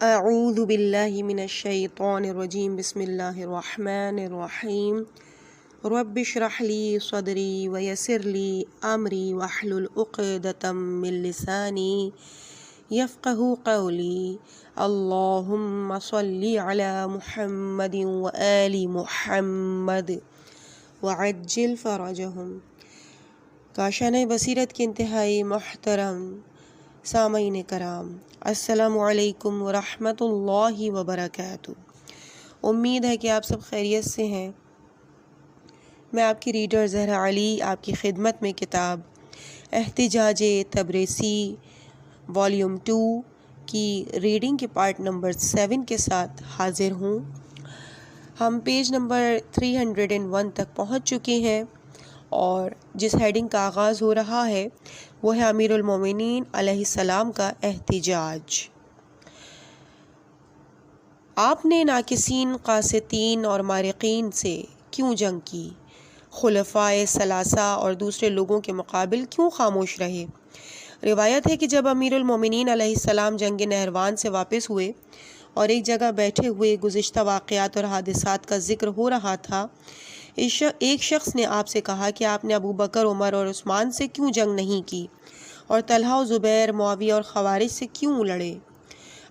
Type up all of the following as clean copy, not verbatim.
اعوذ باللہ من الشیطان الرجیم بسم اللہ الرحمن الرحیم رب اشرح لی صدری ویسر لی امری واحلل عقدۃ من لسانی یفقہوا قولی اللہم صلی علی محمد وآل محمد وعجل فرجہم۔ کاشانِ بصیرت کے انتہائی محترم سامعین کرام، السلام علیکم ورحمۃ اللہ وبرکاتہ۔ امید ہے کہ آپ سب خیریت سے ہیں۔ میں آپ کی ریڈر زہرا علی آپ کی خدمت میں کتاب احتجاج تبریسی والیوم 2 کی ریڈنگ کے پارٹ نمبر 7 کے ساتھ حاضر ہوں۔ ہم پیج نمبر 301 تک پہنچ چکے ہیں اور جس ہیڈنگ کا آغاز ہو رہا ہے وہ ہے امیر المومنین علیہ السلام کا احتجاج۔ آپ نے ناقصین، قاسطین اور مارقین سے کیوں جنگ کی؟ خلفائے ثلاثہ اور دوسرے لوگوں کے مقابل کیوں خاموش رہے؟ روایت ہے کہ جب امیر المومنین علیہ السلام جنگ نہروان سے واپس ہوئے اور ایک جگہ بیٹھے ہوئے گزشتہ واقعات اور حادثات کا ذکر ہو رہا تھا، ایک شخص نے آپ سے کہا کہ آپ نے ابو بکر، عمر اور عثمان سے کیوں جنگ نہیں کی اور طلحہ و زبیر، معاویہ اور خوارج سے کیوں لڑے؟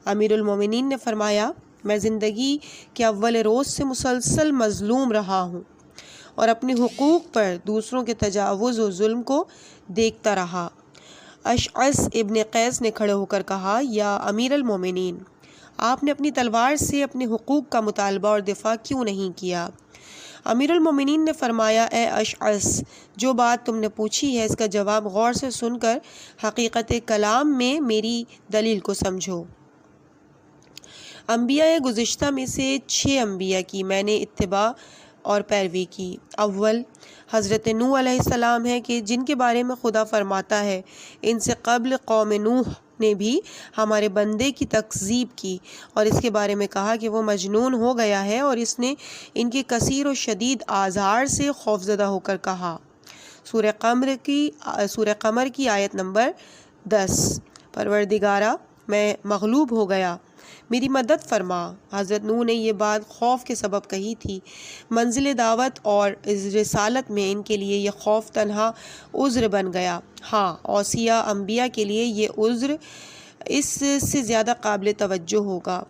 امیر المومنین نے فرمایا، میں زندگی کے اول روز سے مسلسل مظلوم رہا ہوں اور اپنے حقوق پر دوسروں کے تجاوز و ظلم کو دیکھتا رہا۔ اشعث ابن قیس نے کھڑے ہو کر کہا، یا امیر المومنین، آپ نے اپنی تلوار سے اپنے حقوق کا مطالبہ اور دفاع کیوں نہیں کیا؟ امیر المومنین نے فرمایا، اے اشعث، جو بات تم نے پوچھی ہے اس کا جواب غور سے سن کر حقیقت کلام میں میری دلیل کو سمجھو۔ انبیاء گزشتہ میں سے 6 انبیاء کی میں نے اتباع اور پیروی کی۔ اول حضرت نوح علیہ السلام ہے کہ جن کے بارے میں خدا فرماتا ہے، ان سے قبل قوم نوح نے بھی ہمارے بندے کی تکذیب کی اور اس کے بارے میں کہا کہ وہ مجنون ہو گیا ہے، اور اس نے ان کے کثیر و شدید آزار سے خوفزدہ ہو کر کہا۔ سورہ قمر کی آیت نمبر 10۔ پروردگارا، میں مغلوب ہو گیا، میری مدد فرما۔ حضرت نوح نے یہ بات خوف کے سبب کہی تھی۔ منزل دعوت اور رسالت میں ان کے لیے یہ خوف تنہا عذر بن گیا۔ ہاں، اوصیاء انبیاء کے لیے یہ عذر اس سے زیادہ قابل توجہ ہوگا۔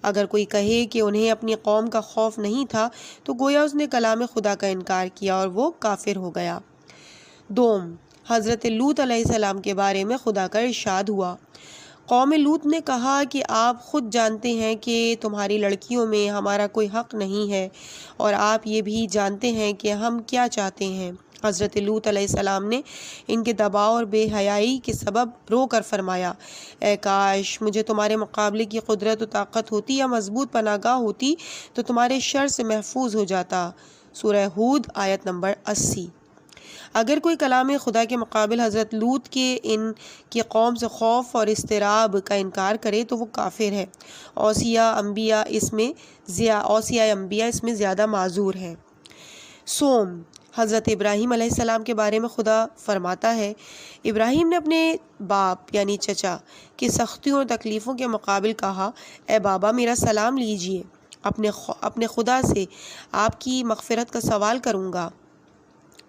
اگر کوئی کہے کہ انہیں اپنی قوم کا خوف نہیں تھا تو گویا اس نے کلام خدا کا انکار کیا اور وہ کافر ہو گیا۔ دوم، حضرت لوط علیہ السلام کے بارے میں خدا کا ارشاد ہوا، قوم لوط نے کہا کہ آپ خود جانتے ہیں کہ تمہاری لڑکیوں میں ہمارا کوئی حق نہیں ہے، اور آپ یہ بھی جانتے ہیں کہ ہم کیا چاہتے ہیں۔ حضرت لوط علیہ السلام نے ان کے دباؤ اور بے حیائی کے سبب رو کر فرمایا، اے کاش مجھے تمہارے مقابلے کی قدرت و طاقت ہوتی یا مضبوط پناہ گاہ ہوتی تو تمہارے شر سے محفوظ ہو جاتا۔ سورہ ہود آیت نمبر 80۔ اگر کوئی کلام خدا کے مقابل حضرت لوط کے ان کی قوم سے خوف اور اضطراب کا انکار کرے تو وہ کافر ہے۔ اوصیاء انبیاء اس میں زیادہ معذور ہیں۔ سوم، حضرت ابراہیم علیہ السلام کے بارے میں خدا فرماتا ہے، ابراہیم نے اپنے باپ یعنی چچا کی سختیوں اور تکلیفوں کے مقابل کہا، اے بابا میرا سلام لیجئے، اپنے خدا سے آپ کی مغفرت کا سوال کروں گا،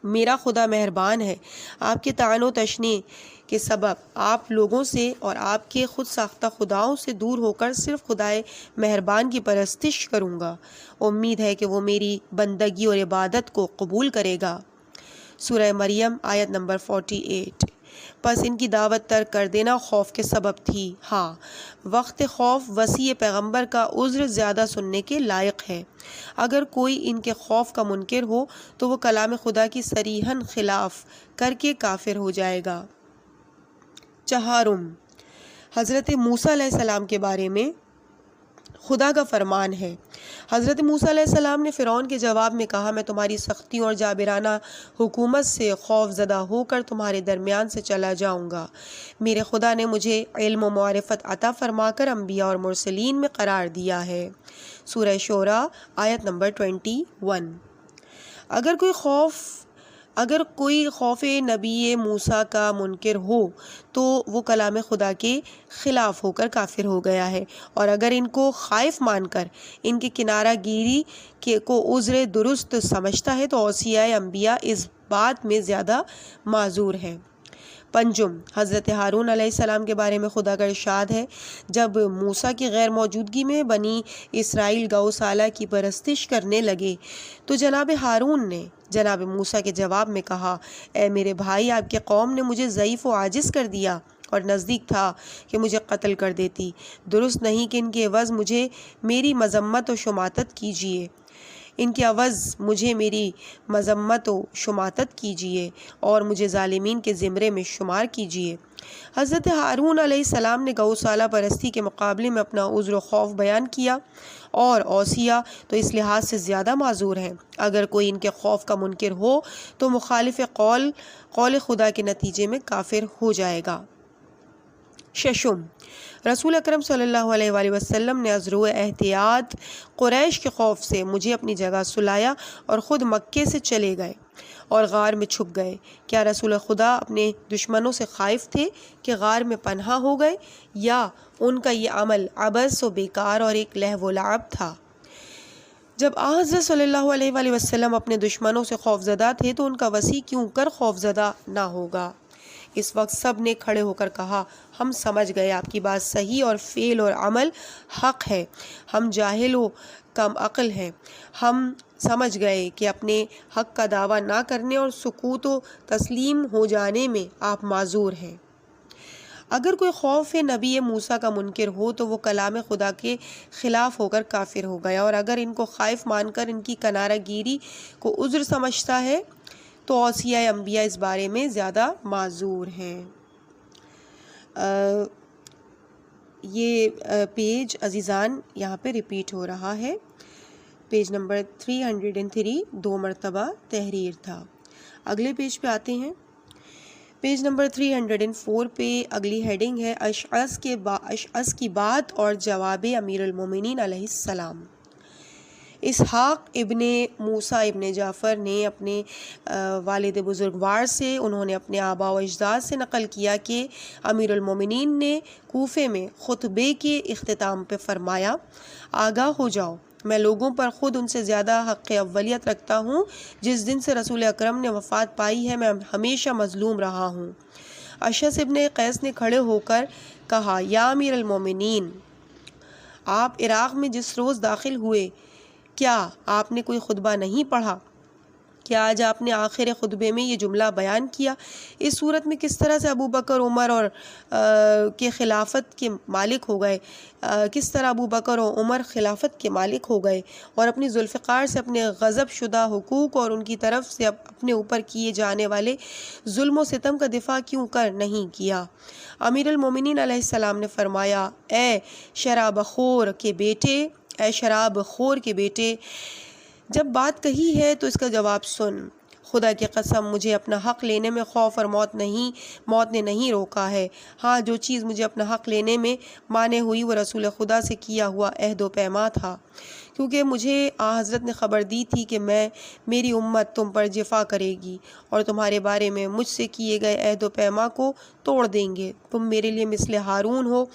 میرا خدا مہربان ہے، آپ کے طعن و تشنیع کے سبب آپ لوگوں سے اور آپ کے خود ساختہ خداؤں سے دور ہو کر صرف خدائے مہربان کی پرستش کروں گا، امید ہے کہ وہ میری بندگی اور عبادت کو قبول کرے گا۔ سورہ مریم آیت نمبر 48۔ پس ان کی دعوت ترک کر دینا خوف کے سبب تھی۔ ہاں، وقت خوف وسیع پیغمبر کا عذر زیادہ سننے کے لائق ہے۔ اگر کوئی ان کے خوف کا منکر ہو تو وہ کلام خدا کی صریحاً خلاف کر کے کافر ہو جائے گا۔ چہارم، حضرت موسیٰ علیہ السلام کے بارے میں خدا کا فرمان ہے، حضرت موسیٰ علیہ السلام نے فرعون کے جواب میں کہا، میں تمہاری سختیوں اور جابرانہ حکومت سے خوف زدہ ہو کر تمہارے درمیان سے چلا جاؤں گا۔ میرے خدا نے مجھے علم و معرفت عطا فرما کر انبیاء اور مرسلین میں قرار دیا ہے۔ سورہ شعراء آیت نمبر 21۔ اگر کوئی خوف اگر کوئی خوف نبی موسیٰ کا منکر ہو تو وہ کلام خدا کے خلاف ہو کر کافر ہو گیا ہے، اور اگر ان کو خائف مان کر ان کی کنارہ گیری کو عذر درست سمجھتا ہے تو اوصیاء انبیاء اس بات میں زیادہ معذور ہے۔ پنجم، حضرت ہارون علیہ السلام کے بارے میں خدا کا ارشاد ہے، جب موسیٰ کی غیر موجودگی میں بنی اسرائیل گوسالہ کی پرستش کرنے لگے تو جناب ہارون نے جناب موسیٰ کے جواب میں کہا، اے میرے بھائی، آپ کے قوم نے مجھے ضعیف و عاجز کر دیا اور نزدیک تھا کہ مجھے قتل کر دیتی۔ درست نہیں کہ ان کے عوض مجھے میری مذمت و شماتت کیجیے، ان کے عوض مجھے میری مذمت و شماتت کیجیے اور مجھے ظالمین کے زمرے میں شمار کیجیے۔ حضرت ہارون علیہ السلام نے گوسالہ پرستی کے مقابلے میں اپنا عذر و خوف بیان کیا، اور اوصیاء تو اس لحاظ سے زیادہ معذور ہیں، اگر کوئی ان کے خوف کا منکر ہو تو مخالف قول خدا کے نتیجے میں کافر ہو جائے گا۔ ششم، رسول اکرم صلی اللہ علیہ وآلہ وسلم نے از روئے احتیاط قریش کے خوف سے مجھے اپنی جگہ سلایا اور خود مکے سے چلے گئے اور غار میں چھپ گئے۔ کیا رسول خدا اپنے دشمنوں سے خائف تھے کہ غار میں پنہا ہو گئے، یا ان کا یہ عمل عبث و بیکار اور ایک لہو و لعب تھا؟ جب حضرت صلی اللہ علیہ وآلہ وسلم اپنے دشمنوں سے خوف زدہ تھے تو ان کا وسیع کیوں کر خوف زدہ نہ ہوگا؟ اس وقت سب نے کھڑے ہو کر کہا، ہم سمجھ گئے، آپ کی بات صحیح اور فعل اور عمل حق ہے، ہم جاہل و کم عقل ہیں، ہم سمجھ گئے کہ اپنے حق کا دعویٰ نہ کرنے اور سکوت و تسلیم ہو جانے میں آپ معذور ہیں۔ اگر کوئی خوف نبی موسیٰ کا منکر ہو تو وہ کلام خدا کے خلاف ہو کر کافر ہو گیا، اور اگر ان کو خائف مان کر ان کی کنارہ گیری کو عذر سمجھتا ہے تو اوصیاء انبیاء اس بارے میں زیادہ معذور ہیں۔ یہ پیج عزیزان یہاں پہ ریپیٹ ہو رہا ہے، پیج نمبر 303 2 مرتبہ تحریر تھا۔ اگلے پیج پہ آتے ہیں، پیج نمبر 304 پہ اگلی ہیڈنگ ہے اشعث کی بات اور جواب امیر المومنین علیہ السلام۔ اسحاق ابن موسیٰ ابن جعفر نے اپنے والد بزرگوار سے، انہوں نے اپنے آباء و اجداد سے نقل کیا کہ امیر المومنین نے کوفے میں خطبے کے اختتام پہ فرمایا، آگاہ ہو جاؤ، میں لوگوں پر خود ان سے زیادہ حق اولیت رکھتا ہوں۔ جس دن سے رسول اکرم نے وفات پائی ہے میں ہمیشہ مظلوم رہا ہوں۔ اشعث ابن قیس نے کھڑے ہو کر کہا، یا امیر المومنین، آپ عراق میں جس روز داخل ہوئے کیا آپ نے کوئی خطبہ نہیں پڑھا؟ کیا آج آپ نے آخر خطبے میں یہ جملہ بیان کیا؟ اس صورت میں کس طرح سے ابو بکر عمر اور کے خلافت کے مالک ہو گئے، کس طرح ابو بکر و عمر خلافت کے مالک ہو گئے اور اپنی ذوالفقار سے اپنے غضب شدہ حقوق اور ان کی طرف سے اپنے اوپر کیے جانے والے ظلم و ستم کا دفاع کیوں کر نہیں کیا؟ امیر المومنین علیہ السلام نے فرمایا، اے شراب خور کے بیٹے، جب بات کہی ہے تو اس کا جواب سن۔ خدا کی قسم، مجھے اپنا حق لینے میں خوف اور موت نے نہیں روکا ہے۔ ہاں، جو چیز مجھے اپنا حق لینے میں مانے ہوئی وہ رسول خدا سے کیا ہوا عہد و پیما تھا، کیونکہ مجھے حضرت نے خبر دی تھی کہ میری امت تم پر جفا کرے گی اور تمہارے بارے میں مجھ سے کیے گئے عہد و پیما کو توڑ دیں گے۔ تم میرے لیے مثل ہارون ہو۔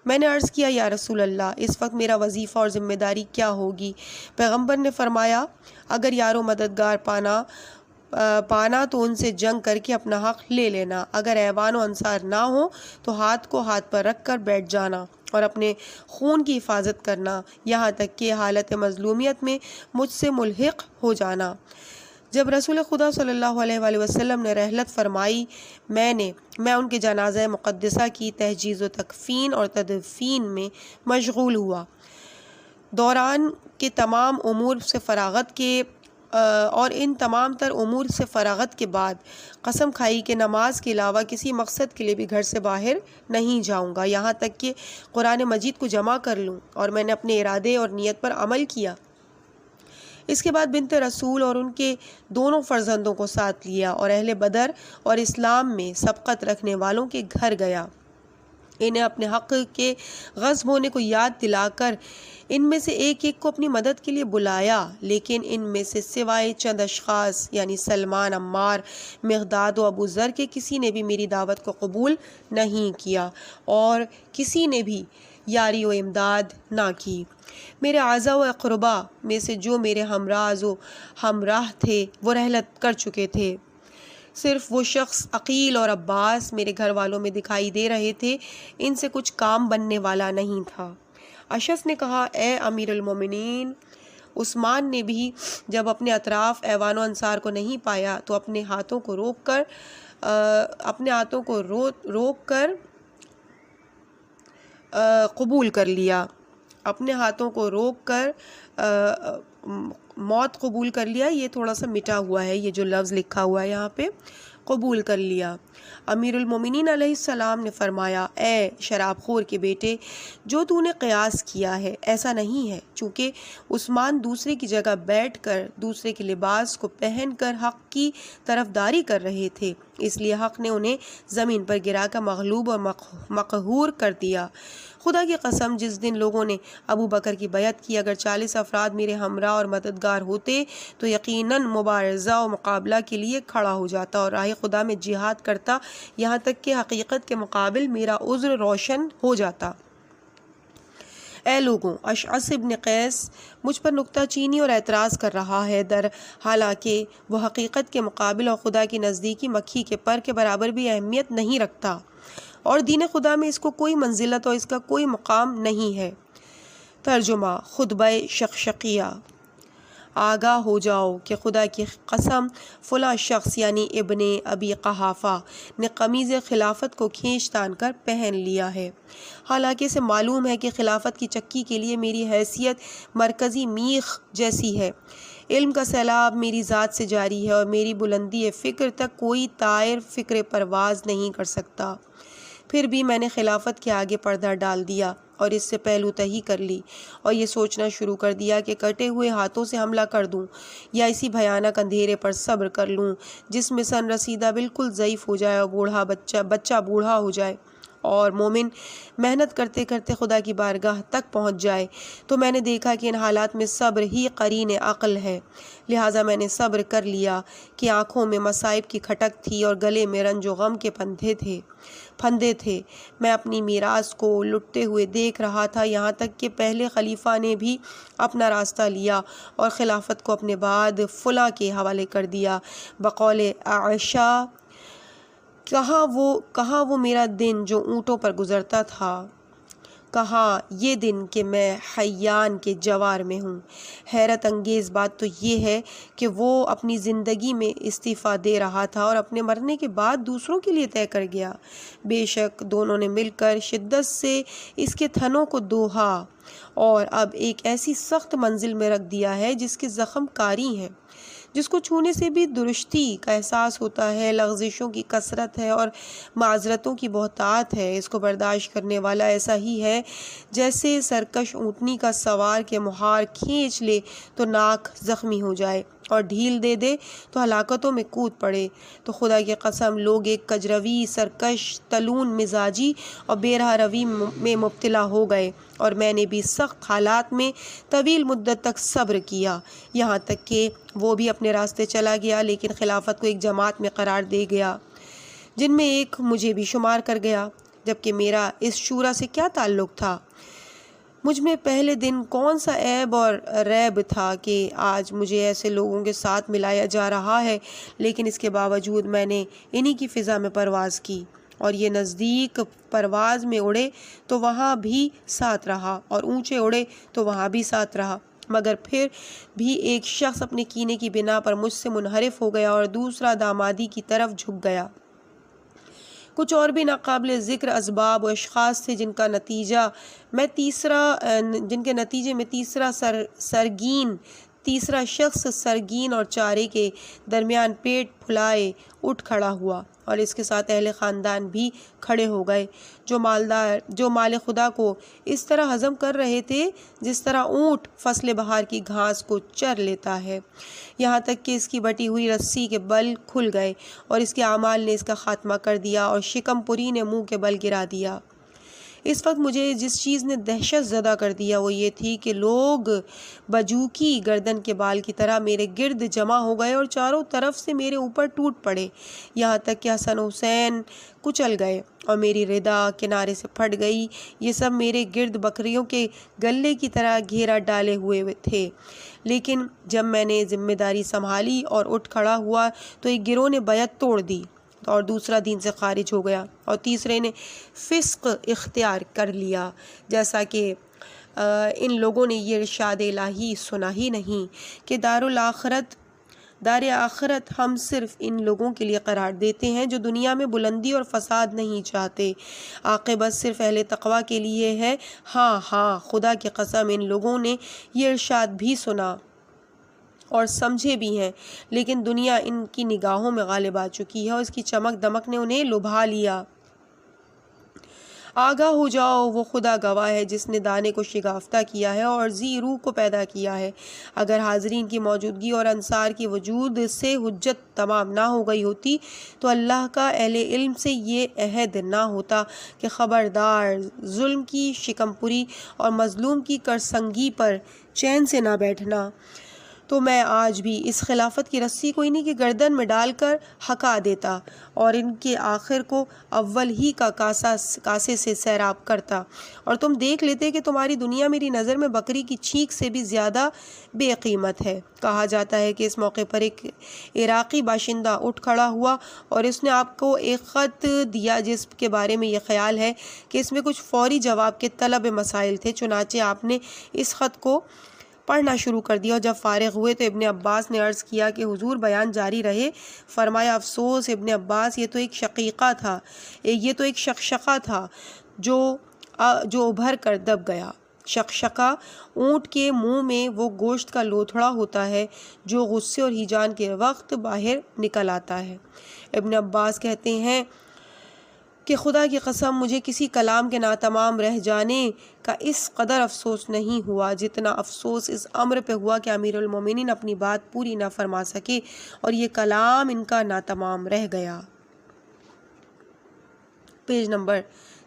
میں نے عرض کیا، یا رسول اللہ، اس وقت میرا وظیفہ اور ذمہ داری کیا ہوگی؟ پیغمبر نے فرمایا، اگر یار و مددگار پانا تو ان سے جنگ کر کے اپنا حق لے لینا، اگر ایوان و انصار نہ ہو تو ہاتھ کو ہاتھ پر رکھ کر بیٹھ جانا اور اپنے خون کی حفاظت کرنا، یہاں تک کہ حالت مظلومیت میں مجھ سے ملحق ہو جانا۔ جب رسول خدا صلی اللہ علیہ وآلہ وسلم نے رحلت فرمائی، میں ان کے جنازہ مقدسہ کی تجہیز و تکفین اور تدفین میں مشغول ہوا۔ دوران کے تمام امور سے فراغت کے اور ان تمام تر امور سے فراغت کے بعد قسم کھائی کہ نماز کے علاوہ کسی مقصد کے لیے بھی گھر سے باہر نہیں جاؤں گا، یہاں تک کہ قرآن مجید کو جمع کر لوں، اور میں نے اپنے ارادے اور نیت پر عمل کیا۔ اس کے بعد بنت رسول اور ان کے دونوں فرزندوں کو ساتھ لیا اور اہل بدر اور اسلام میں سبقت رکھنے والوں کے گھر گیا۔ انہیں اپنے حق کے غصب ہونے کو یاد دلا کر ان میں سے ایک ایک کو اپنی مدد کے لیے بلایا، لیکن ان میں سے سوائے چند اشخاص یعنی سلمان، عمار، مقداد و ابو ذر کے کسی نے بھی میری دعوت کو قبول نہیں کیا اور کسی نے بھی یاری و امداد نہ کی۔ میرے اعزاء و اقربا میں سے جو میرے ہمراہ تھے وہ رحلت کر چکے تھے، صرف وہ شخص عقیل اور عباس میرے گھر والوں میں دکھائی دے رہے تھے، ان سے کچھ کام بننے والا نہیں تھا۔ اشعث نے کہا، اے امیر المومنین، عثمان نے بھی جب اپنے اطراف ایوان و انصار کو نہیں پایا تو اپنے ہاتھوں کو روک کر قبول کر لیا، اپنے ہاتھوں کو روک کر موت قبول کر لیا۔ یہ تھوڑا سا مٹا ہوا ہے، یہ جو لفظ لکھا ہوا ہے یہاں پہ، قبول کر لیا۔ امیر المومنین علیہ السلام نے فرمایا، اے شراب خور کے بیٹے، جو تو نے قیاس کیا ہے ایسا نہیں ہے، چونکہ عثمان دوسرے کی جگہ بیٹھ کر دوسرے کے لباس کو پہن کر حق کی طرفداری کر رہے تھے، اس لیے حق نے انہیں زمین پر گرا کر مغلوب اور مقہور کر دیا۔ خدا کی قسم، جس دن لوگوں نے ابو بکر کی بیعت کی، اگر 40 افراد میرے ہمراہ اور مددگار ہوتے تو یقیناً مبارزہ و مقابلہ کے لیے کھڑا ہو جاتا اور راہ خدا میں جہاد کرتا، یہاں تک کہ حقیقت کے مقابل میرا عذر روشن ہو جاتا۔ اے لوگوں، اشعث ابن قیس مجھ پر نکتہ چینی اور اعتراض کر رہا ہے، حالانکہ وہ حقیقت کے مقابل اور خدا کی نزدیکی مکھی کے پر کے برابر بھی اہمیت نہیں رکھتا، اور دین خدا میں اس کو کوئی منزلت اور اس کا کوئی مقام نہیں ہے۔ ترجمہ خطبہ شقشقیہ۔ آگاہ ہو جاؤ کہ خدا کی قسم فلاں شخص یعنی ابن ابی قحافہ نے قمیض خلافت کو کھینچ تان کر پہن لیا ہے، حالانکہ اسے معلوم ہے کہ خلافت کی چکی کے لیے میری حیثیت مرکزی میخ جیسی ہے۔ علم کا سیلاب میری ذات سے جاری ہے اور میری بلندی فکر تک کوئی طائر فکر پرواز نہیں کر سکتا۔ پھر بھی میں نے خلافت کے آگے پردہ ڈال دیا اور اس سے پہلو تہی کر لی اور یہ سوچنا شروع کر دیا کہ کٹے ہوئے ہاتھوں سے حملہ کر دوں یا اسی بھیانک اندھیرے پر صبر کر لوں جس میں سن رسیدہ بالکل ضعیف ہو جائے اور بچہ بوڑھا ہو جائے اور مومن محنت کرتے کرتے خدا کی بارگاہ تک پہنچ جائے۔ تو میں نے دیکھا کہ ان حالات میں صبر ہی قرین عقل ہے، لہٰذا میں نے صبر کر لیا کہ آنکھوں میں مصائب کی کھٹک تھی اور گلے میں رنج و غم کے پھندے تھے۔ میں اپنی میراث کو لٹتے ہوئے دیکھ رہا تھا، یہاں تک کہ پہلے خلیفہ نے بھی اپنا راستہ لیا اور خلافت کو اپنے بعد فلاں کے حوالے کر دیا۔ بقول عائشہ، کہاں وہ میرا دن جو اونٹوں پر گزرتا تھا، کہاں یہ دن کہ میں حیان کے جوار میں ہوں۔ حیرت انگیز بات تو یہ ہے کہ وہ اپنی زندگی میں استعفیٰ دے رہا تھا اور اپنے مرنے کے بعد دوسروں کے لیے طے کر گیا۔ بے شک دونوں نے مل کر شدت سے اس کے تھنوں کو دوہا اور اب ایک ایسی سخت منزل میں رکھ دیا ہے جس کے زخم کاری ہیں، جس کو چھونے سے بھی درشتی کا احساس ہوتا ہے، لغزشوں کی کثرت ہے اور معذرتوں کی بہتات ہے۔ اس کو برداشت کرنے والا ایسا ہی ہے جیسے سرکش اونٹنی کا سوار کے مہار کھینچ لے تو ناک زخمی ہو جائے اور ڈھیل دے دے تو ہلاکتوں میں کود پڑے۔ تو خدا کی قسم لوگ ایک کجروی، سرکش، تلون مزاجی اور بے راہ روی میں مبتلا ہو گئے، اور میں نے بھی سخت حالات میں طویل مدت تک صبر کیا، یہاں تک کہ وہ بھی اپنے راستے چلا گیا، لیکن خلافت کو ایک جماعت میں قرار دے گیا جن میں ایک مجھے بھی شمار کر گیا، جبکہ میرا اس شورا سے کیا تعلق تھا؟ مجھ میں پہلے دن کون سا عیب اور ریب تھا کہ آج مجھے ایسے لوگوں کے ساتھ ملایا جا رہا ہے، لیکن اس کے باوجود میں نے انہی کی فضا میں پرواز کی، اور یہ نزدیک پرواز میں اڑے تو وہاں بھی ساتھ رہا اور اونچے اڑے تو وہاں بھی ساتھ رہا، مگر پھر بھی ایک شخص اپنے کینے کی بنا پر مجھ سے منحرف ہو گیا اور دوسرا دامادی کی طرف جھک گیا۔ کچھ اور بھی ناقابل ذکر اسباب و اشخاص تھے جن کے نتیجے میں تیسرا شخص سرگین اور چارے کے درمیان پیٹ پھلائے اٹھ کھڑا ہوا، اور اس کے ساتھ اہل خاندان بھی کھڑے ہو گئے جو مال خدا کو اس طرح ہضم کر رہے تھے جس طرح اونٹ فصل بہار کی گھاس کو چر لیتا ہے، یہاں تک کہ اس کی بٹی ہوئی رسی کے بل کھل گئے اور اس کے اعمال نے اس کا خاتمہ کر دیا اور شکم پری نے منہ کے بل گرا دیا۔ اس وقت مجھے جس چیز نے دہشت زدہ کر دیا وہ یہ تھی کہ لوگ بجوکی گردن کے بال کی طرح میرے گرد جمع ہو گئے اور چاروں طرف سے میرے اوپر ٹوٹ پڑے، یہاں تک کہ حسن حسین کچل گئے اور میری ردا کنارے سے پھٹ گئی۔ یہ سب میرے گرد بکریوں کے گلے کی طرح گھیرا ڈالے ہوئے تھے، لیکن جب میں نے ذمہ داری سنبھالی اور اٹھ کھڑا ہوا تو ایک گروہ نے بیعت توڑ دی اور دوسرا دین سے خارج ہو گیا اور تیسرے نے فسق اختیار کر لیا، جیسا کہ ان لوگوں نے یہ ارشاد الہی سنا ہی نہیں کہ دار آخرت ہم صرف ان لوگوں کے لیے قرار دیتے ہیں جو دنیا میں بلندی اور فساد نہیں چاہتے، عاقبت صرف اہل تقویٰ کے لیے ہے۔ ہاں خدا کی قسم ان لوگوں نے یہ ارشاد بھی سنا اور سمجھے بھی ہیں، لیکن دنیا ان کی نگاہوں میں غالب آ چکی ہے اور اس کی چمک دمک نے انہیں لبھا لیا۔ آگاہ ہو جاؤ، وہ خدا گواہ ہے جس نے دانے کو شگافتہ کیا ہے اور ذی روح کو پیدا کیا ہے۔ اگر حاضرین کی موجودگی اور انصار کی وجود سے حجت تمام نہ ہو گئی ہوتی تو اللہ کا اہل علم سے یہ عہد نہ ہوتا کہ خبردار ظلم کی شکم پوری اور مظلوم کی کرسنگی پر چین سے نہ بیٹھنا، تو میں آج بھی اس خلافت کی رسی کو انہی کی گردن میں ڈال کر ہکا دیتا اور ان کے آخر کو اول ہی کا کاسے سے سیراب کرتا، اور تم دیکھ لیتے کہ تمہاری دنیا میری نظر میں بکری کی چھینک سے بھی زیادہ بے قیمت ہے۔ کہا جاتا ہے کہ اس موقع پر ایک عراقی باشندہ اٹھ کھڑا ہوا اور اس نے آپ کو ایک خط دیا جس کے بارے میں یہ خیال ہے کہ اس میں کچھ فوری جواب کے طلب مسائل تھے، چنانچہ آپ نے اس خط کو پڑھنا شروع کر دیا اور جب فارغ ہوئے تو ابن عباس نے عرض کیا کہ حضور بیان جاری رہے۔ فرمایا افسوس ابن عباس، یہ تو ایک شقشقہ تھا جو ابھر کر دب گیا۔ شقشقہ اونٹ کے منہ میں وہ گوشت کا لوتھڑا ہوتا ہے جو غصے اور ہیجان کے وقت باہر نکل آتا ہے۔ ابن عباس کہتے ہیں کہ خدا کی قسم مجھے کسی کلام کے ناتمام رہ جانے کا اس قدر افسوس نہیں ہوا جتنا افسوس اس امر پہ ہوا کہ امیر المومنین اپنی بات پوری نہ فرما سکے اور یہ کلام ان کا ناتمام رہ گیا۔ پیج نمبر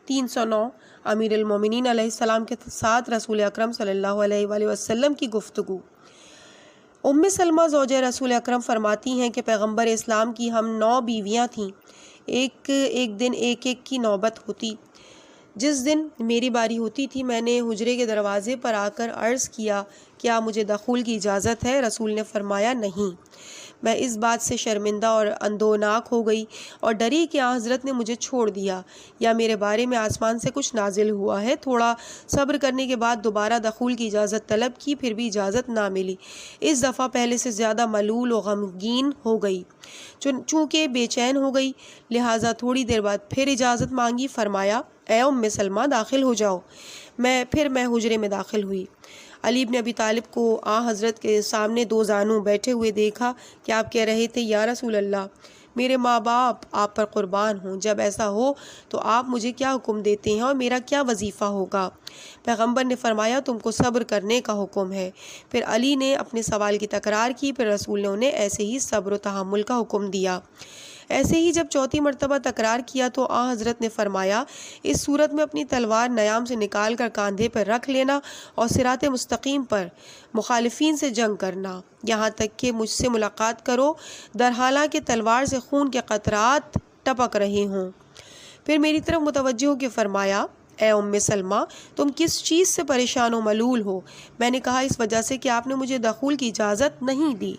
309 امیر المومنین علیہ السلام کے ساتھ رسول اکرم صلی اللہ علیہ وآلہ وسلم کی گفتگو۔ ام سلمہ زوجہ رسول اکرم فرماتی ہیں کہ پیغمبر اسلام کی ہم 9 بیویاں تھیں، ایک دن ایک کی نوبت ہوتی۔ جس دن میری باری ہوتی تھی میں نے حجرے کے دروازے پر آ کر عرض کیا کیا مجھے دخول کی اجازت ہے؟ رسول نے فرمایا نہیں۔ میں اس بات سے شرمندہ اور اندوناک ہو گئی اور ڈری کہ حضرت نے مجھے چھوڑ دیا یا میرے بارے میں آسمان سے کچھ نازل ہوا ہے۔ تھوڑا صبر کرنے کے بعد دوبارہ دخول کی اجازت طلب کی، پھر بھی اجازت نہ ملی۔ اس دفعہ پہلے سے زیادہ ملول و غمگین ہو گئی، چونکہ بے چین ہو گئی، لہٰذا تھوڑی دیر بعد پھر اجازت مانگی۔ فرمایا اے ام سلمہ داخل ہو جاؤ۔ میں حجرے میں داخل ہوئی۔ علی بن ابی طالب کو حضرت کے سامنے 2 زانو بیٹھے ہوئے دیکھا کہ آپ کہہ رہے تھے یا رسول اللہ میرے ماں باپ آپ پر قربان ہوں، جب ایسا ہو تو آپ مجھے کیا حکم دیتے ہیں اور میرا کیا وظیفہ ہوگا؟ پیغمبر نے فرمایا تم کو صبر کرنے کا حکم ہے۔ پھر علی نے اپنے سوال کی تکرار کی، پھر رسول نے انہیں ایسے ہی صبر و تحمل کا حکم دیا۔ ایسے ہی جب 4تھی مرتبہ تکرار کیا تو حضرت نے فرمایا اس صورت میں اپنی تلوار نیام سے نکال کر کاندھے پر رکھ لینا اور صراط مستقیم پر مخالفین سے جنگ کرنا یہاں تک کہ مجھ سے ملاقات کرو، درحالہ کہ تلوار سے خون کے قطرات ٹپک رہے ہوں۔ پھر میری طرف متوجہ ہو کے فرمایا اے ام سلمہ تم کس چیز سے پریشان و ملول ہو؟ میں نے کہا اس وجہ سے کہ آپ نے مجھے دخول کی اجازت نہیں دی۔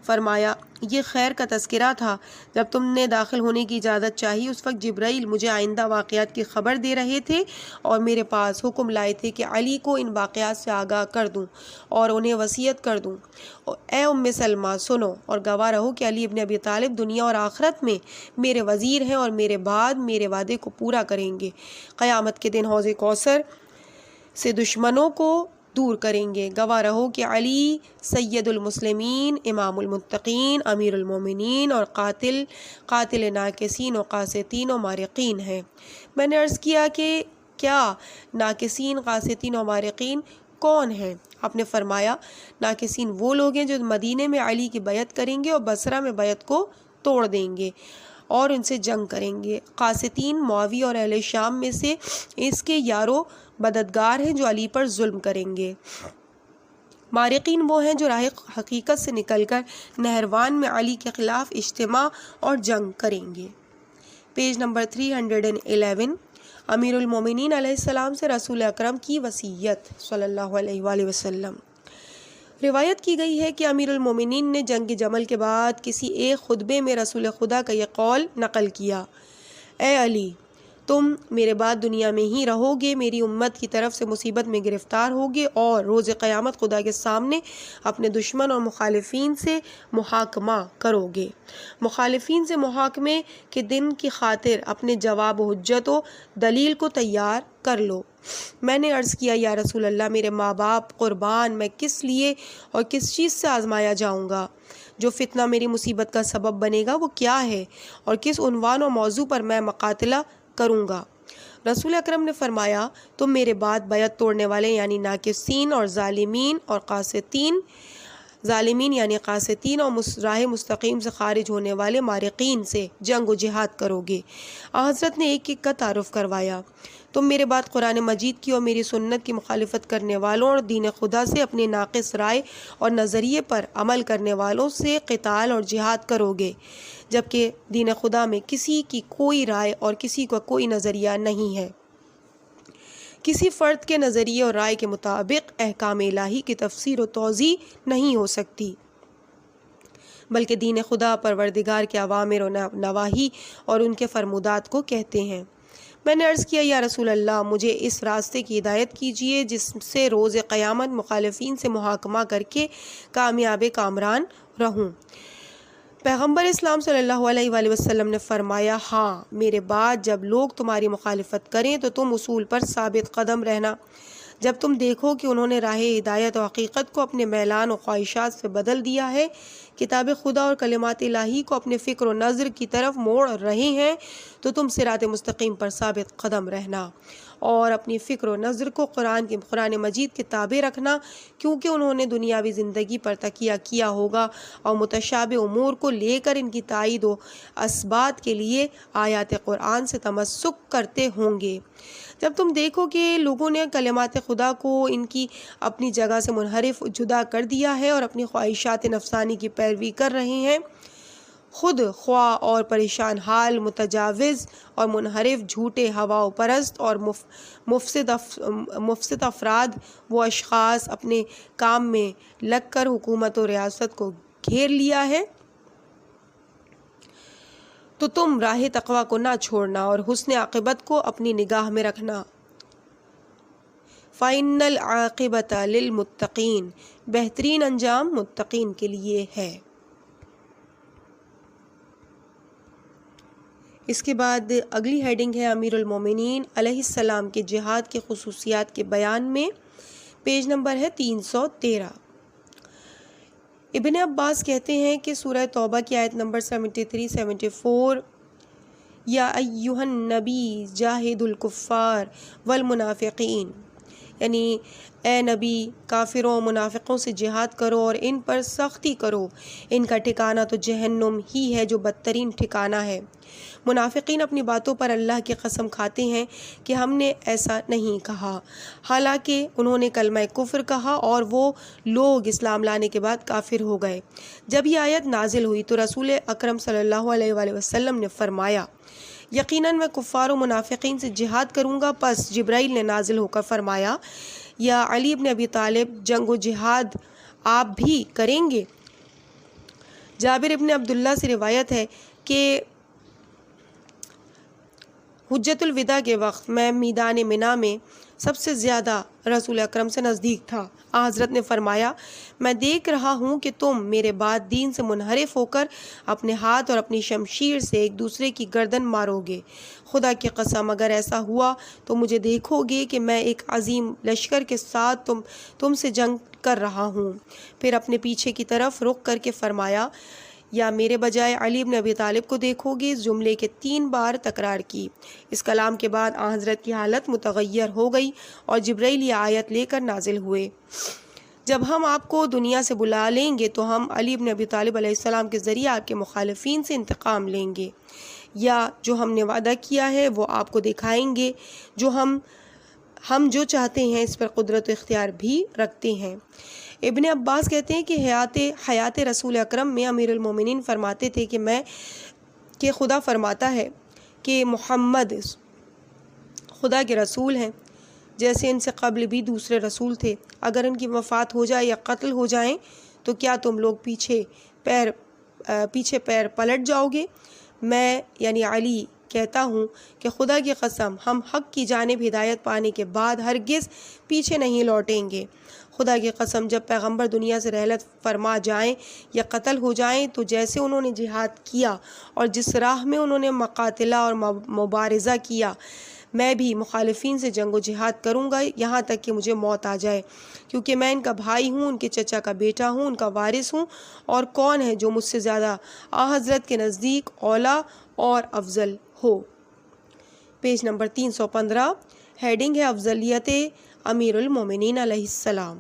فرمایا یہ خیر کا تذکرہ تھا، جب تم نے داخل ہونے کی اجازت چاہی اس وقت جبرائیل مجھے آئندہ واقعات کی خبر دے رہے تھے اور میرے پاس حکم لائے تھے کہ علی کو ان واقعات سے آگاہ کر دوں اور انہیں وصیت کر دوں۔ اے ام سلمہ سنو اور گواہ رہو کہ علی ابن ابی طالب دنیا اور آخرت میں میرے وزیر ہیں اور میرے بعد میرے وعدے کو پورا کریں گے، قیامت کے دن حوض کوثر سے دشمنوں کو دور کریں گے۔ گواہ رہو کہ علی سید المسلمین، امام المتقین، امیر المومنین اور قاتل ناکسین و قاسطین و مارقین ہیں۔ میں نے عرض کیا کہ کیا ناکسین، قاسطین و مارقین کون ہیں؟ آپ نے فرمایا ناکسین وہ لوگ ہیں جو مدینے میں علی کی بیعت کریں گے اور بصرہ میں بیعت کو توڑ دیں گے اور ان سے جنگ کریں گے۔ قاسطین معاویہ اور اہل شام میں سے اس کے یارو مددگار ہیں جو علی پر ظلم کریں گے۔ مارقین وہ ہیں جو راہ حقیقت سے نکل کر نہروان میں علی کے خلاف اجتماع اور جنگ کریں گے۔ پیج نمبر 311، امیر المومنین علیہ السلام سے رسول اکرم کی وصیت صلی اللہ علیہ وآلہ وسلم۔ روایت کی گئی ہے کہ امیر المومنین نے جنگ جمل کے بعد کسی ایک خطبے میں رسول خدا کا یہ قول نقل کیا: اے علی، تم میرے بعد دنیا میں ہی رہو گے، میری امت کی طرف سے مصیبت میں گرفتار ہوگے اور روز قیامت خدا کے سامنے اپنے دشمن اور مخالفین سے محاکمہ کرو گے۔ مخالفین سے محاکمے کے دن کی خاطر اپنے جواب و حجت و دلیل کو تیار کر لو۔ میں نے عرض کیا: یا رسول اللہ، میرے ماں باپ قربان، میں کس لیے اور کس چیز سے آزمایا جاؤں گا؟ جو فتنہ میری مصیبت کا سبب بنے گا وہ کیا ہے، اور کس عنوان و موضوع پر میں مقاتلہ کروں گا؟ رسول اکرم نے فرمایا: تم میرے بعد بیعت توڑنے والے یعنی ناقصین اور ظالمین اور قاسطین، ظالمین یعنی قاسطین اور راہ مستقیم سے خارج ہونے والے مارقین سے جنگ و جہاد کرو گے۔ حضرت نے ایک ایک کا تعارف کروایا۔ تم میرے بعد قرآن مجید کی اور میری سنت کی مخالفت کرنے والوں اور دین خدا سے اپنے ناقص رائے اور نظریے پر عمل کرنے والوں سے قتال اور جہاد کرو گے، جبکہ دین خدا میں کسی کی کوئی رائے اور کسی کا کوئی نظریہ نہیں ہے۔ کسی فرد کے نظریے اور رائے کے مطابق احکام الہی کی تفسیر و توضیح نہیں ہو سکتی، بلکہ دین خدا پروردگار کے اوامر و نواہی اور ان کے فرمودات کو کہتے ہیں۔ میں نے عرض کیا: یا رسول اللہ، مجھے اس راستے کی ہدایت کیجیے جس سے روز قیامت مخالفین سے محاکمہ کر کے کامیاب کامران رہوں۔ پیغمبر اسلام صلی اللہ علیہ وآلہ وسلم نے فرمایا: ہاں، میرے بعد جب لوگ تمہاری مخالفت کریں تو تم اصول پر ثابت قدم رہنا۔ جب تم دیکھو کہ انہوں نے راہ ہدایت و حقیقت کو اپنے میلان و خواہشات سے بدل دیا ہے، کتاب خدا اور کلمات الہی کو اپنے فکر و نظر کی طرف موڑ رہے ہیں، تو تم صراط مستقیم پر ثابت قدم رہنا اور اپنی فکر و نظر کو قرآن مجید کے تابع رکھنا، کیونکہ انہوں نے دنیاوی زندگی پر تکیہ کیا ہوگا اور متشابہ امور کو لے کر ان کی تائید و اثبات کے لیے آیات قرآن سے تمسک کرتے ہوں گے۔ جب تم دیکھو کہ لوگوں نے کلمات خدا کو ان کی اپنی جگہ سے منحرف جدا کر دیا ہے اور اپنی خواہشات نفسانی کی پیروی کر رہے ہیں، خود خواہ اور پریشان حال، متجاوز اور منحرف، جھوٹے ہوا پرست اور مفسد افراد، وہ اشخاص اپنے کام میں لگ کر حکومت و ریاست کو گھیر لیا ہے، تو تم راہ تقویٰ کو نہ چھوڑنا اور حسن عاقبت کو اپنی نگاہ میں رکھنا۔ فَإِنَّ الْعَاقِبَةَ لِلْمُتَّقِينَ، بہترین انجام متقین کے لیے ہے۔ اس کے بعد اگلی ہیڈنگ ہے امیر المومنین علیہ السلام کے جہاد کے خصوصیات کے بیان میں، پیج نمبر ہے 313۔ ابن عباس کہتے ہیں کہ سورہ توبہ کی آیت نمبر 73-74، یا ایہا النبی جاہد الکفار والمنافقین، یعنی اے نبی، کافروں و منافقوں سے جہاد کرو اور ان پر سختی کرو، ان کا ٹھکانہ تو جہنم ہی ہے جو بدترین ٹھکانہ ہے۔ منافقین اپنی باتوں پر اللہ کی قسم کھاتے ہیں کہ ہم نے ایسا نہیں کہا، حالانکہ انہوں نے کلمہ کفر کہا اور وہ لوگ اسلام لانے کے بعد کافر ہو گئے۔ جب یہ آیت نازل ہوئی تو رسول اکرم صلی اللہ علیہ وآلہ وسلم نے فرمایا: یقیناً میں کفار و منافقین سے جہاد کروں گا۔ پس جبرائیل نے نازل ہو کر فرمایا: یا علی بن ابی طالب، جنگ و جہاد آپ بھی کریں گے؟ جابر ابن عبداللہ سے روایت ہے کہ حجت الوداع کے وقت میں میدان منی میں سب سے زیادہ رسول اکرم سے نزدیک تھا۔ حضرت نے فرمایا: میں دیکھ رہا ہوں کہ تم میرے بعد دین سے منحرف ہو کر اپنے ہاتھ اور اپنی شمشیر سے ایک دوسرے کی گردن مارو گے۔ خدا کی قسم اگر ایسا ہوا تو مجھے دیکھو گے کہ میں ایک عظیم لشکر کے ساتھ تم سے جنگ کر رہا ہوں۔ پھر اپنے پیچھے کی طرف رخ کر کے فرمایا: یا میرے بجائے علی بن ابی طالب کو دیکھو گے۔ اس جملے کے 3 بار تکرار کی۔ اس کلام کے بعد حضرت کی حالت متغیر ہو گئی اور جبرائیل یہ آیت لے کر نازل ہوئے: جب ہم آپ کو دنیا سے بلا لیں گے تو ہم علی بن ابی طالب علیہ السلام کے ذریعہ آپ کے مخالفین سے انتقام لیں گے۔ یا جو ہم نے وعدہ کیا ہے وہ آپ کو دکھائیں گے، جو ہم جو چاہتے ہیں اس پر قدرت و اختیار بھی رکھتے ہیں۔ ابن عباس کہتے ہیں کہ حیات رسول اکرم میں امیر المومنین فرماتے تھے کہ خدا فرماتا ہے کہ محمد خدا کے رسول ہیں، جیسے ان سے قبل بھی دوسرے رسول تھے، اگر ان کی وفات ہو جائے یا قتل ہو جائیں تو کیا تم لوگ پیچھے پیر پلٹ جاؤ گے؟ میں یعنی علی کہتا ہوں کہ خدا کی قسم ہم حق کی جانب ہدایت پانے کے بعد ہرگز پیچھے نہیں لوٹیں گے۔ خدا کی قسم جب پیغمبر دنیا سے رحلت فرما جائیں یا قتل ہو جائیں تو جیسے انہوں نے جہاد کیا اور جس راہ میں انہوں نے مقاتلہ اور مبارزہ کیا، میں بھی مخالفین سے جنگ و جہاد کروں گا یہاں تک کہ مجھے موت آ جائے، کیونکہ میں ان کا بھائی ہوں، ان کے چچا کا بیٹا ہوں، ان کا وارث ہوں، اور کون ہے جو مجھ سے زیادہ حضرت کے نزدیک اولا اور افضل ہو۔ پیج نمبر 315، ہیڈنگ ہے افضلیت امیر المومنین علیہ السلام۔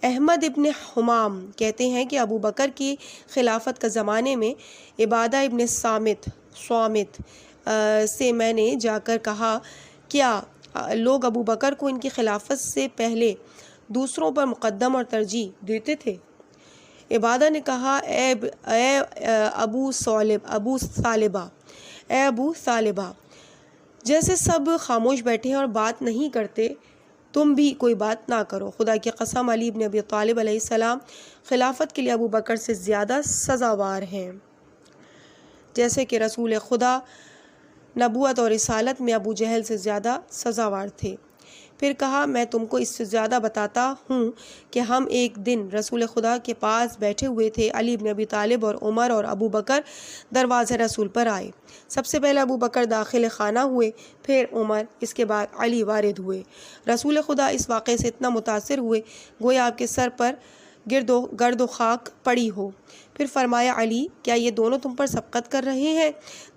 احمد ابن حمام کہتے ہیں کہ ابو بکر کی خلافت کا زمانے میں عبادہ ابن صامت سے میں نے جا کر کہا، کیا لوگ ابو بکر کو ان کی خلافت سے پہلے دوسروں پر مقدم اور ترجیح دیتے تھے؟ عبادہ نے کہا، اے ابو ثالبہ، جیسے سب خاموش بیٹھے ہیں اور بات نہیں کرتے، تم بھی کوئی بات نہ کرو۔ خدا کی قسم علی بن ابی طالب علیہ السلام خلافت کے لیے ابو بکر سے زیادہ سزاوار ہیں، جیسے کہ رسول خدا نبوت اور رسالت میں ابو جہل سے زیادہ سزاوار تھے۔ پھر کہا، میں تم کو اس سے زیادہ بتاتا ہوں کہ ہم ایک دن رسول خدا کے پاس بیٹھے ہوئے تھے، علی بن ابی طالب اور عمر اور ابو بکر دروازے رسول پر آئے۔ سب سے پہلے ابو بکر داخل خانہ ہوئے، پھر عمر، اس کے بعد علی وارد ہوئے۔ رسول خدا اس واقعے سے اتنا متاثر ہوئے گویا آپ کے سر پر گرد و خاک پڑی ہو۔ پھر فرمایا، علی، کیا یہ دونوں تم پر سبقت کر رہے ہیں؟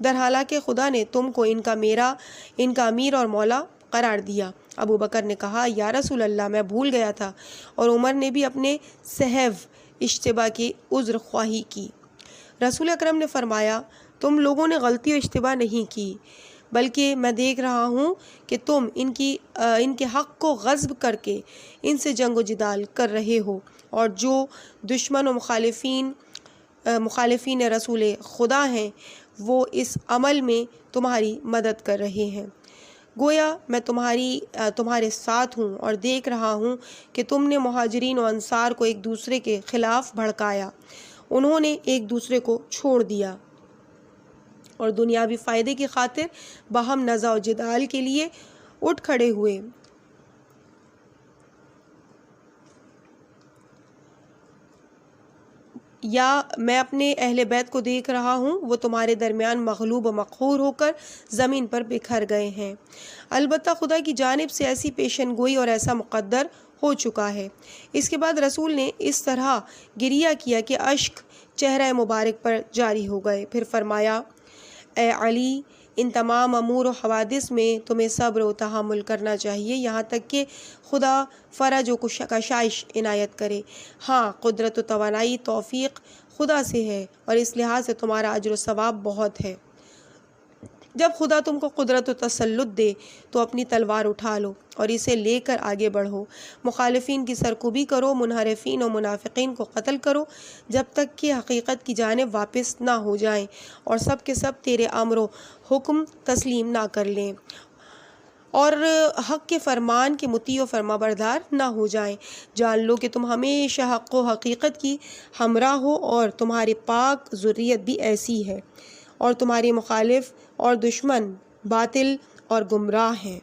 درحالانکہ خدا نے تم کو ان کا امیر اور مولا قرار دیا۔ ابو بکر نے کہا، یا رسول اللہ، میں بھول گیا تھا، اور عمر نے بھی اپنے سہو اشتباہ کی عذر خواہی کی۔ رسول اکرم نے فرمایا، تم لوگوں نے غلطی و اشتباہ نہیں کی، بلکہ میں دیکھ رہا ہوں کہ تم ان کے حق کو غصب کر کے ان سے جنگ و جدال کر رہے ہو، اور جو دشمن و مخالفین رسول خدا ہیں وہ اس عمل میں تمہاری مدد کر رہے ہیں۔ گویا میں تمہارے ساتھ ہوں اور دیکھ رہا ہوں کہ تم نے مہاجرین و انصار کو ایک دوسرے کے خلاف بھڑکایا، انہوں نے ایک دوسرے کو چھوڑ دیا اور دنیاوی فائدے کی خاطر باہم نزاع و جدال کے لیے اٹھ کھڑے ہوئے۔ یا میں اپنے اہل بیت کو دیکھ رہا ہوں، وہ تمہارے درمیان مغلوب و مقہور ہو کر زمین پر بکھر گئے ہیں۔ البتہ خدا کی جانب سے ایسی پیشن گوئی اور ایسا مقدر ہو چکا ہے۔ اس کے بعد رسول نے اس طرح گریہ کیا کہ اشک چہرہ مبارک پر جاری ہو گئے۔ پھر فرمایا، اے علی، ان تمام امور و حوادث میں تمہیں صبر و تحمل کرنا چاہیے، یہاں تک کہ خدا فرج و کشائش عنایت کرے۔ ہاں، قدرت و توانائی توفیق خدا سے ہے، اور اس لحاظ سے تمہارا اجر و ثواب بہت ہے۔ جب خدا تم کو قدرت و تسلط دے تو اپنی تلوار اٹھا لو اور اسے لے کر آگے بڑھو، مخالفین کی سرکوبی کرو، منحرفین و منافقین کو قتل کرو، جب تک کہ حقیقت کی جانب واپس نہ ہو جائیں اور سب کے سب تیرے امر و حکم تسلیم نہ کر لیں اور حق کے فرمان کے مطیع و فرما بردار نہ ہو جائیں۔ جان لو کہ تم ہمیشہ حق و حقیقت کی ہمراہ ہو، اور تمہاری پاک ذریت بھی ایسی ہے، اور تمہاری مخالف اور دشمن باطل اور گمراہ ہیں۔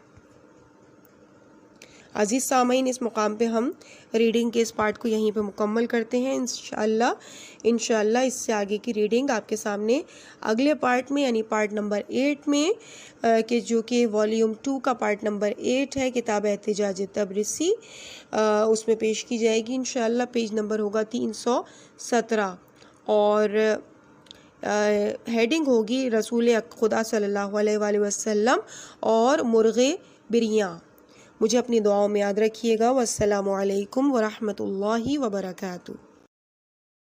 عزیز سامعین، اس مقام پہ ہم ریڈنگ کے اس پارٹ کو یہیں پہ مکمل کرتے ہیں۔ انشاءاللہ اس سے آگے کی ریڈنگ آپ کے سامنے اگلے پارٹ میں، یعنی پارٹ نمبر 8 میں، کہ جو کہ والیوم 2 کا پارٹ نمبر 8 ہے، کتاب احتجاج تبرسی، اس میں پیش کی جائے گی انشاءاللہ۔ پیج نمبر ہوگا 317 اور ہیڈنگ ہوگی رسول خدا صلی اللہ علیہ وآلہ وسلم اور مرغ بریاں۔ مجھے اپنی دعاؤں میں یاد رکھیے گا۔ والسلام علیکم ورحمۃ اللہ وبرکاتہ۔